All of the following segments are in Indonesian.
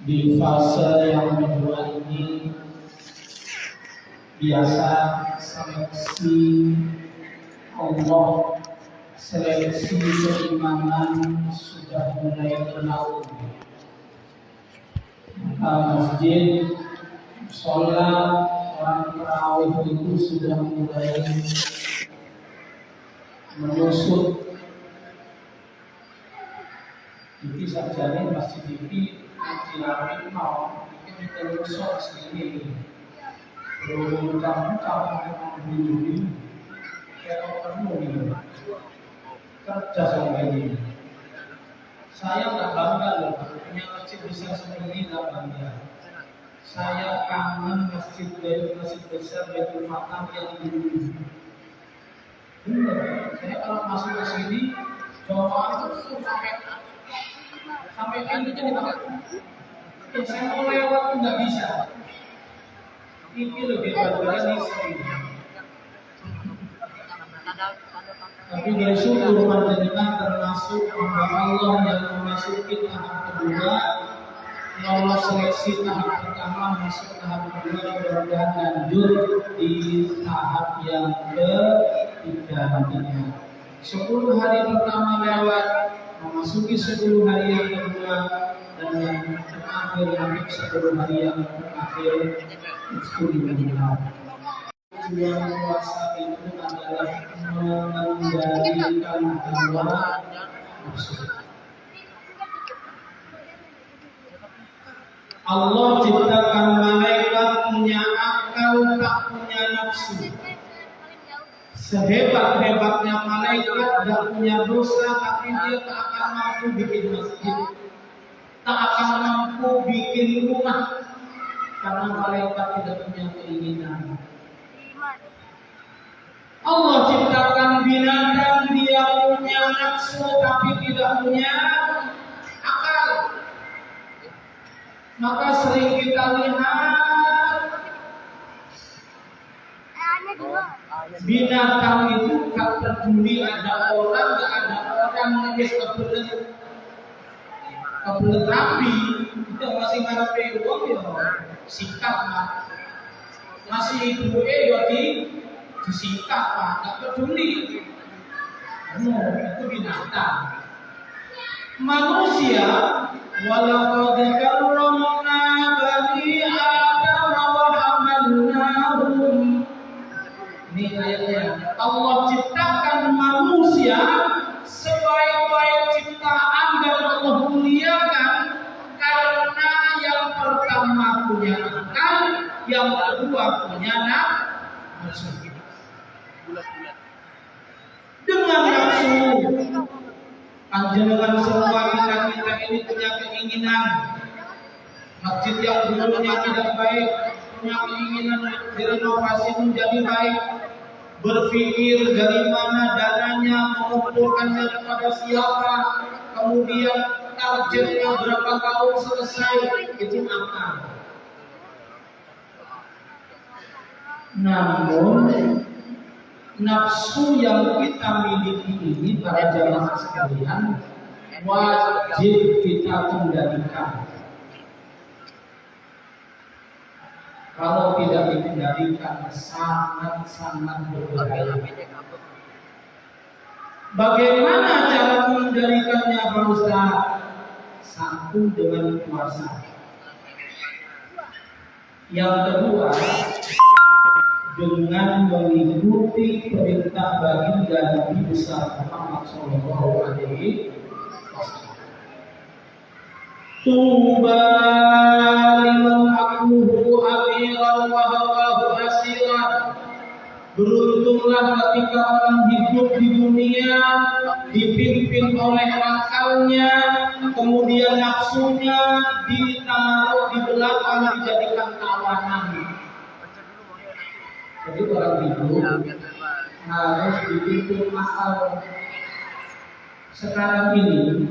Di fase yang kedua ini biasa seleksi Allah, seleksi keimanan sudah mulai berlalu. Maka masjid, sholat, orang tarawih itu sudah mulai menyusut. Jadi saja nih masjid ini Cilawi mau bikin telusur sendiri. Berungkap-ungkap begini, kayak penuh ini. Kerja sampai ini. Saya nggak bangga loh, punya masjid besar seperti ini nggak bangga. Saya kangen masjid besar Baitul Matam yang dulu. Benar, saya kalau masuk ke sini, jamaah itu sampai ini jadi pakai. Saya mau lewat pun nggak bisa. Ini lebih berbeda nih sini. Tapi bersyukur panjenengan termasuk hamba Allah yang memasuki tahap kedua, lolos seleksi tahap pertama masuk tahap kedua, mudah-mudahan lanjut di tahap yang ketiga nantinya. 10 hari pertama lewat, memasuki 10 hari yang kedua, dan yang terakhir nanti 10 hari yang terakhir itu dibenarkan. Tujuan puasa itu adalah mengendalikan hawa nafsu. Allah ciptakan malaikat punya akal, tak punya nafsu. Sehebat-hebatnya malaikat tak punya dosa, tapi dia tak akan mampu bikin masjid, tak akan mampu bikin rumah, karena malaikat tidak punya keinginan. Allah ciptakan binatang, dia punya nafsu tapi tidak punya akal. Maka sering kita lihat binatang itu gak peduli ada orang, gak ada orang, nangis kebelet rapi, itu masih ngarepe wong ya sikap lah. Masih ibu ya disikap lah, gak peduli. Itu binatang. Manusia, walaqad karramna bani Adam wa hamalnahum. Ini ayatnya. Allah ciptakan manusia sebaik-baik ciptaan dan Allah muliakan karena yang pertama punya akal, yang kedua punya nafsu. Dengan nafsu, panjenengan semua kita ini punya keinginan. Masjid yang dulunya tidak baik, punya keinginan direnovasi menjadi baik. Berpikir dari mana dananya, mengumpulkannya kepada siapa, kemudian targetnya berapa tahun selesai, itu akal. Namun nafsu yang kita miliki ini para jamaah sekalian wajib kita kendalikan. Kalau tidak dikendalikan sangat berbahaya. Bagaimana cara mengendalikannya Pak Ustaz? Satu, dengan puasa. Yang kedua, dengan mengikuti perintah baginda Nabi besar Muhammad Sallallahu Alaihi Wasallam. Tuba liman akuhu amiran wa hawahu asiran. Beruntunglah ketika orang hidup di dunia dipimpin oleh akalnya, kemudian nafsunya ditaruh di belakang, dijadikan tawanan. Jadi orang hidup harus dipimpin akal. Sekarang ini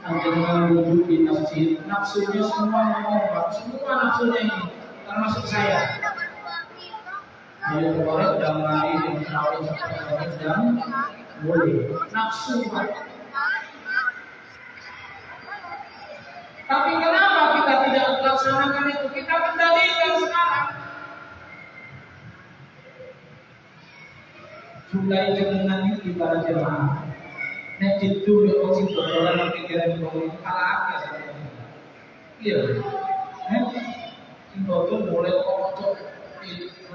dengan duduk di masjid, nafsunya semua ngomong, semua nafsunya ini, termasuk saya. Ayo keluar dan mari dan terawih dan boleh nafsu. Tapi kenapa kita tidak melaksanakan itu. Kita kendalikan sekarang. Mulai dengan ini para jemaah. Nek itu yo kok orang pikiran itu kalah ya sampeyan. Iya. Itu mulai kok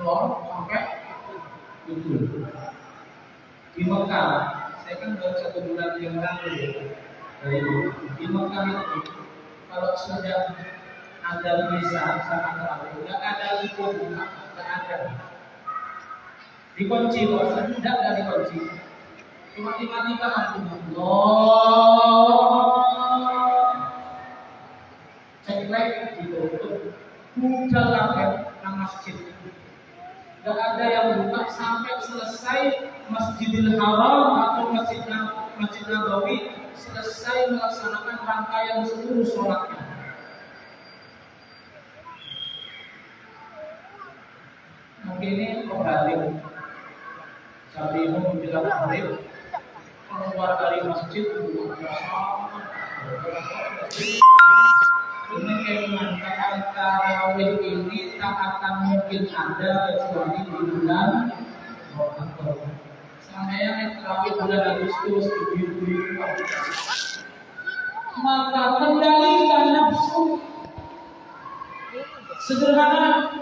lor sampai itu. Di Mekah, saya kan baru 1 bulan yang lalu dari di Mekah itu kalau sudah ada misa sangat terlalu, tidak ada itu buka, tidak ada. Dikunci, bahwa tidak ada dikunci. Cuma tiba-tiba Allah ceklek ditutup, buka lagi nang masjid. Tidak ada yang buka sampai selesai Masjidil Haram atau Masjid Nabawi selesai melaksanakan rangkaian seluruh sholatnya. Mungkin ini perhatian. Saat ini menjelang maghrib keluar dari masjid ini keinginan tarawih ini tak akan mungkin ada kecuali di bulan Ramadan. Saya tarawih bulan Agustus ibu-ibu. Maka kendalikan nafsu. Sederhana.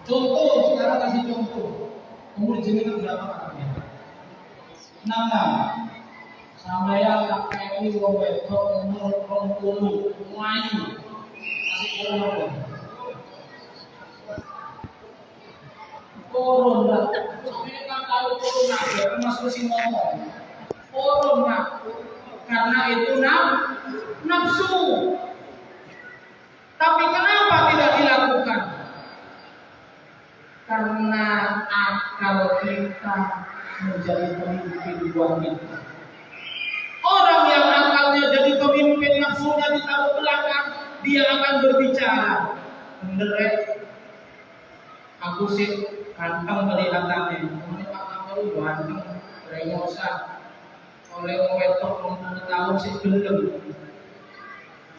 Contoh, sekarang kasih contoh. Umur jenengan berapa anaknya? 6. Sampai tak kayak ini wong wedok umur 20 melayu masih kurang. Turun lah. Mereka tahu turun aja, masuk si ngomong. Turun lah. Karena itu nafsu. Tapi kenapa tidak dilakukan? Karena akal kita menjadi pemimpin wanita. Orang yang akalnya jadi pemimpin nafsunya ditaruh belakang, dia akan berbicara. Menderek. Aku sih ganteng kelihatannya. Ini Pak Kapolri ganteng, remosa. Oleh wetok 20 tahun sih gendeng.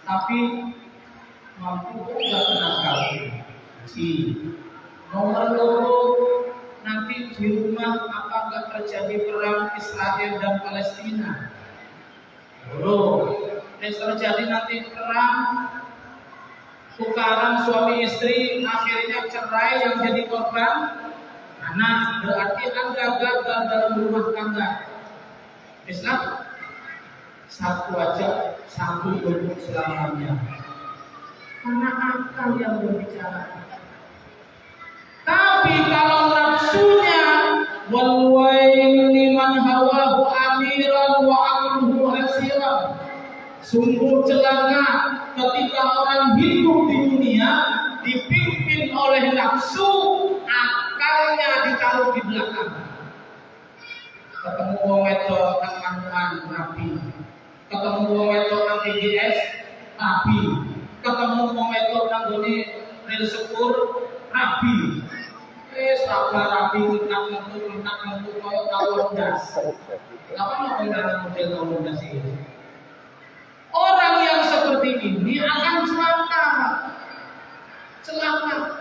Tapi mampu enggak nakal. Nomor 2, nanti di rumah apakah terjadi perang Israel dan Palestina? Terjadi nanti perang, tukaran suami istri, akhirnya cerai yang jadi korban. Nah, berarti Anda gagal dalam rumah tangga. Islam satu aja, satu untuk selamanya. Karena akal yang berbicara. Tapi kalau nafsunya walwail liman hawahu amiran wa amruhu hasiran. Sungguh celaka ketika orang hidup di dunia dipimpin oleh nafsu, akalnya ditaruh di belakang. Ketemu wong wedok nang rapi. Ketemu wong wedok nang BGS rapi. Ketemu wong wedok nang gone rel sepur rapi. Sabar rapi ngentuk koyo tawon das. Apa mau ngene model tawon das ini? Orang yang seperti ini akan celaka.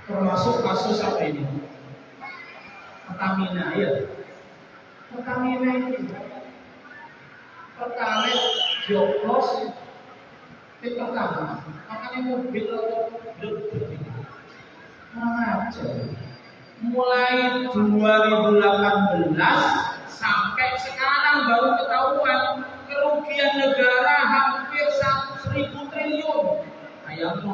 Termasuk kasus apa ini? Pertamina ya. Pertamina ini Pertalite joplos di pertama. Makanya mobil mengajar. Mulai 2018 sampai sekarang baru ketahuan kerugian negara hampir 1.000 triliun. Ayam 9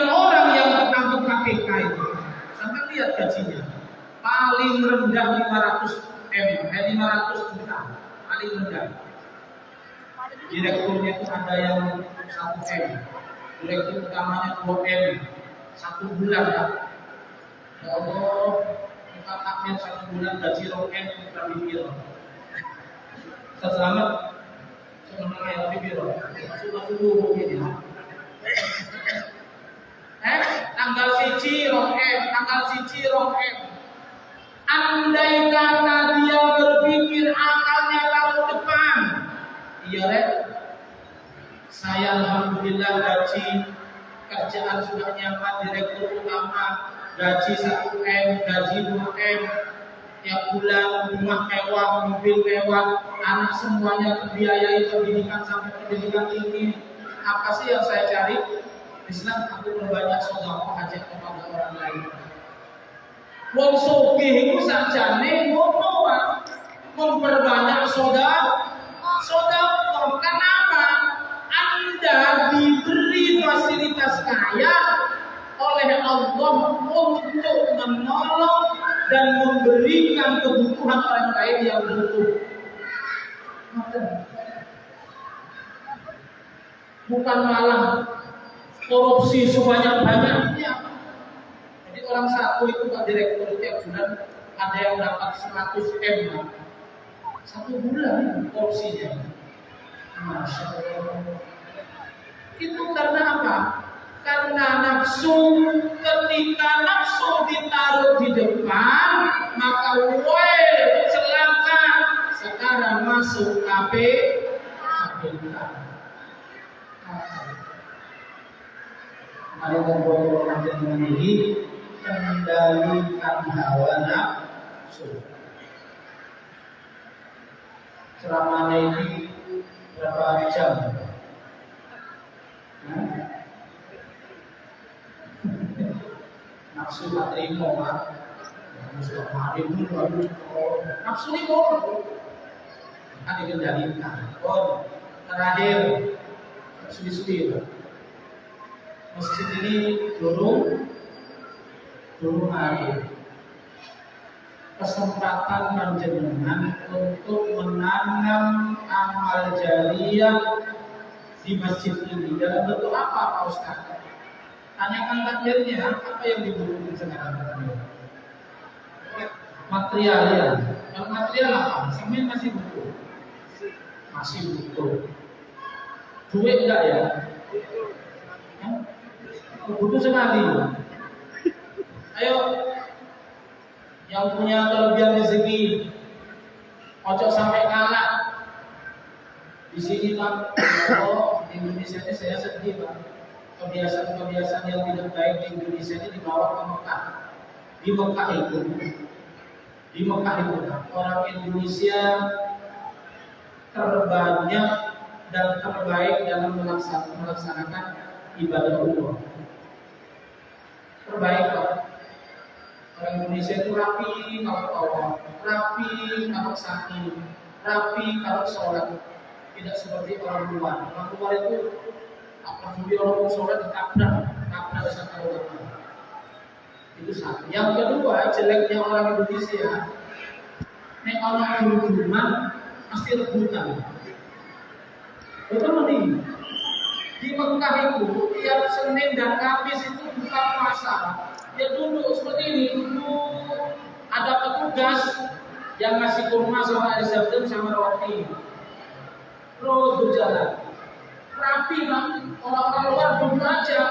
orang yang ketangkep KPK itu. Sampai lihat gajinya. Paling rendah 500 juta. Paling rendah. Direkturnya itu ada yang 1 M. Direktur utamanya 2 M. 1 bulan ya. Ya Allah, kita takdir 1 bulan gaji 2 M kita pikir. Selamat. Sebenarnya yang pikir. Masuk begini. Tanggal 1 rohem, tanggal 1 rohem. Andai kata dia berpikir akalnya taruh depan, iya rek, Saya alhamdulillah gaji kerjaan sudah nyaman, direktur utama, gaji 1M, gaji 2M, tiap bulan rumah mewah, mobil mewah, anak semuanya terbiayai pendidikan sampai pendidikan tinggi. Apa sih yang saya cari? Islam aku berbanyak sedekah hajat kepada orang lain. Wong sugih iku sakjane ngono wae. Memperbanyak sedekah. Kenapa? Anda diberi fasilitas kaya oleh Allah untuk menolong dan memberikan kebutuhan orang lain yang butuh. Bukan malah korupsi sebanyak-banyaknya. Jadi orang satu itu Pak Direktur tiap bulan ada yang dapat 100M satu bulan korupsinya. Masya Allah. Itu karena apa? Karena nafsu. Ketika nafsu ditaruh di depan, maka celaka. Sekarang masuk KPK. Ada beberapa dengan ini kendalikan hawa nafsu. Ceramahnya ini berapa jam? Nafsu tak terima, Pak. Nafsu ini akan dikendalikan. Terakhir, suwi-suwi. Masjid ini turun air. Kesempatan panjenengan untuk menanam amal jariyah di masjid ini. Dalam bentuk apa Pak Ustaz? Tanyakan takdirnya, apa yang dibutuhkan sekarang? Material ya. Kalau material apa? Semen masih butuh. Masih butuh. Duit enggak ya? Butuh sekali. Ayo, yang punya kelebihan rezeki, ojo sampai kalah. Di sini Pak, di Indonesia ini saya sedih Pak. Kebiasaan-kebiasaan yang tidak baik di Indonesia ini dibawa ke Mekah. Di Mekah itu orang Indonesia terbanyak dan terbaik dalam melaksanakan ibadah umroh. Terbaik Pak. Orang Indonesia itu rapi kalau tawaf, rapi kalau sa'i, rapi kalau sholat. Tidak seperti orang luar. Orang luar itu apabila orang sholat ditabrak sama orang. Itu satu. Yang kedua, jeleknya orang Indonesia, nek orang rumah pasti rebutan. Betul nih. Di Mekah itu tiap Senin dan Kamis itu buka puasa. Dia duduk seperti ini, duduk. Ada petugas yang ngasih kurma sama air zam-zam sama roti. Terus berjalan. Rapi Bang, orang luar duduk aja.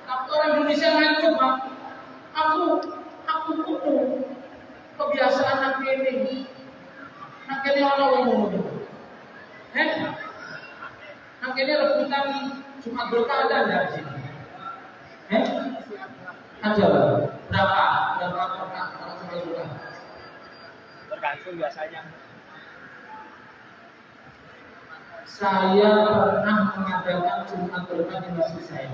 Tapi orang Indonesia ngikut Bang. Aku kudu kebiasaan nak ini. Nak ini orang ngomong. Nak ini rebutan cuma berkah ada di sini. Ada berapa berkah kalau cuma berkah? Tergantung biasanya. Saya pernah mengadakan Jumat berkah di masjid saya.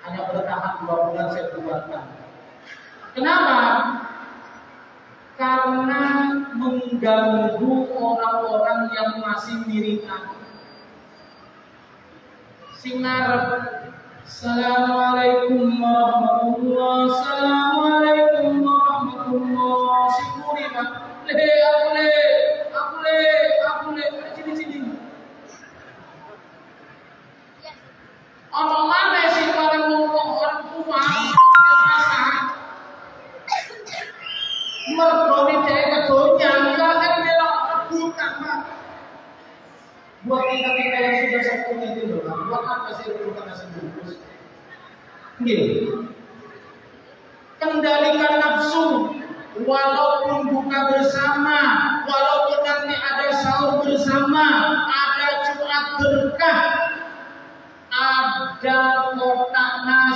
Hanya bertahan 2 bulan saya buatkan. Kenapa? Karena mengganggu orang-orang yang masih wiridan. Singarep. Assalamualaikum warahmatullahi wabarakatuh. Assalamualaikum warahmatullahi wabarakatuh. Sikuri Pak. Aku le. Sini. Orang mana sih orang ngomong orang tua mergoni dia kedonya kan melok rebutan Pak. Buat kita yang sudah sepuh itu loh, buat apa sih rebutan nasi bungkus? Gini, kendalikan nafsu, walaupun buka bersama, walaupun nanti ada sahur bersama, ada Jumat berkah.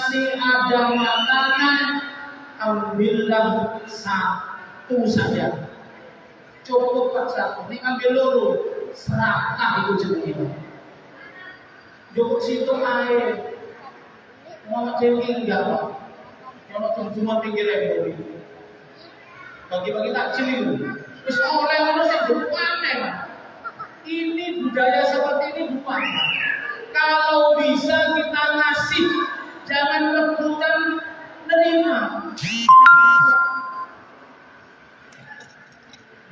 masih ada makanan, ambillah satu saja. Cukup Pak satu. Ini ambil dulu. Serakah itu jenenge. Jok situ air. Mau cengking enggak Pak? Kalau cuma pinggir air. Bagi-bagi takjil itu. Terus oleh manusia aneh Pak. Ini budaya seperti ini bukan. Kalau bisa kita ngasih, jangan rebutan nerima.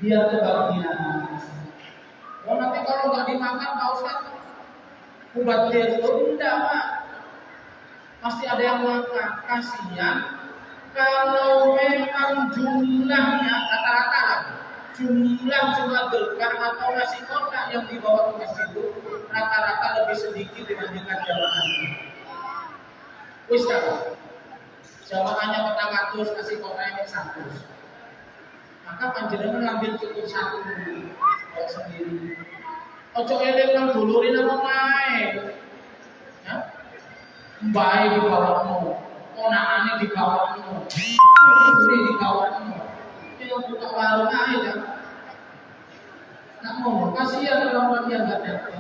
Biar kebahagiaan. Oh nanti kalau nggak dimakan Pak Ustaz, obat dia itu enggak Pak. Pasti ada yang makan. Kasihan kalau memang jumlahnya rata-rata jumlah jumlah berkah atau nasi kotak yang dibawa ke masjid itu rata-rata lebih sedikit dibandingkan jamaahnya. Wis tak? Jamaahnya 400, nasi kotaknya 100. Maka panjenengan ngambil cukup satu kalau sendiri. Ojo elek nang dulurin apa mae. Ya? Mbae di bawahmu, ponakane di bawahmu, istri di bawahmu. Yang buka warung aja. Nggak mau, kasihan orang yang nggak datang.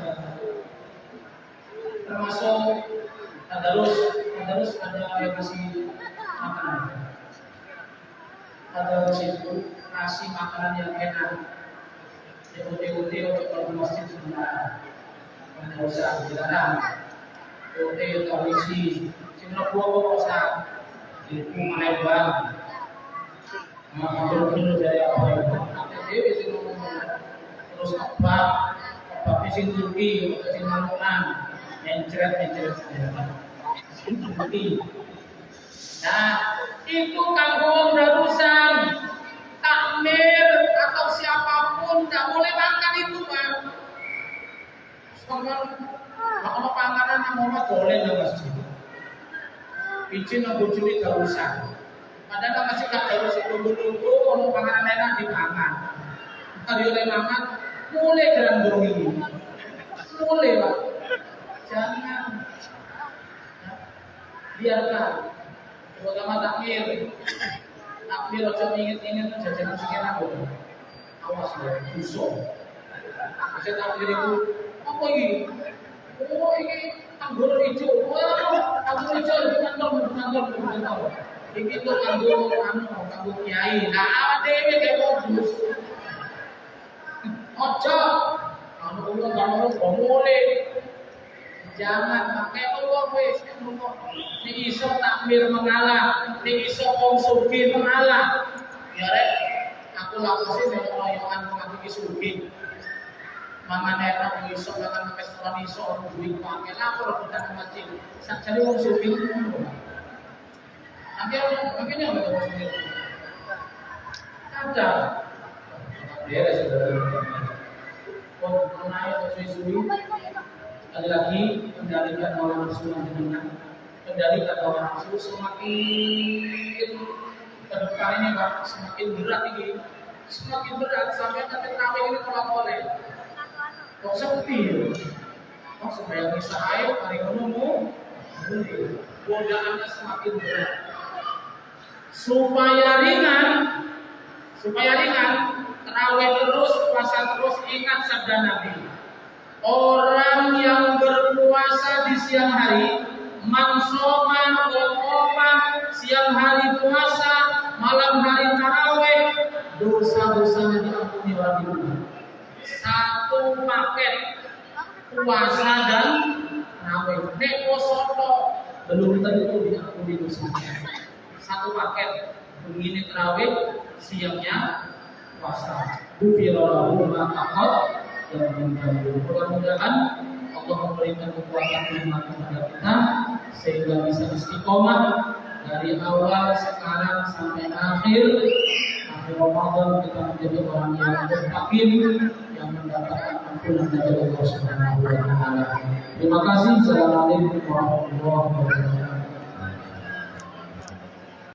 Termasuk tadarus ada yang kasih makanan. Tadarus itu kasih makanan yang enak. Uti untuk kalau masjid sebentar. Tidak usah dilarang. Uti atau isi, cuma buah usah. Itu melebar. Betul-betul dari apa itu? Dia sih ngomong terus apa sing tuki, sing manukan, encret tuki. Nah, itu kanggo darusan, takmir atau siapapun tidak boleh makan itu Pak. Soalnya kalau panganan nama boleh nggak masjid. Izin nggak bujuli darusan. Padahal masih gak harus tunggu-tunggu kalau panganan enak dimakan. Kalau oleh makan, mulai gerandong ini. Mulai Pak. Jangan. Biarkan. Terutama takmir. Takmir ojo inget-inget jajanan sekian aku. Awas ya, busuk. Bisa takmir itu, apa ini? Oh ini anggur hijau. Wah, anggur hijau itu kantor. Iki tuh kanggo kiai. Nah, awak dhewe kayak modus. Ojo. Anu ulo gak boleh. Jangan pakai ulo wis ni iso takmir mengalah, ni iso konsumsi mengalah. Ya rek, aku lakusin yang ngoyokan aku iki sugih. Mangan enak iso mangan restoran iso duit pakai lapor rebutan masjid. Sakjane wong sugih ngono. Akhirnya nggak tahu sendiri. Ada. Dia sudah. Mengenai isu-isu sekali lagi kendalikan hawa nafsu dengan kendalikan hawa nafsu semakin ke depan ini Pak semakin berat ini, semakin berat sampai nanti kami ini tolak oleh. Kok sepi? Kok supaya bisa air hari menunggu, godaannya semakin berat. Supaya ringan, terawih terus, puasa terus, ingat sabda Nabi. Orang yang berpuasa di siang hari, man shoma wa qoma, siang hari puasa, malam hari tarawih, dosa-dosanya diampuni oleh Allah. Satu paket puasa dan tarawih. Nek poso belum tentu diampuni dosanya. Satu paket begini terawih siangnya puasa. Bufirallahu ma'akad dan menjauh. Mudah-mudahan Allah memberikan kekuatan iman kepada kita sehingga bisa istiqomah dari awal sekarang sampai akhir Ramadan kita menjadi orang yang bertakwa yang mendapatkan ampunan dari Allah Subhanahu wa taala. Terima kasih. Assalamualaikum warahmatullahi wabarakatuh.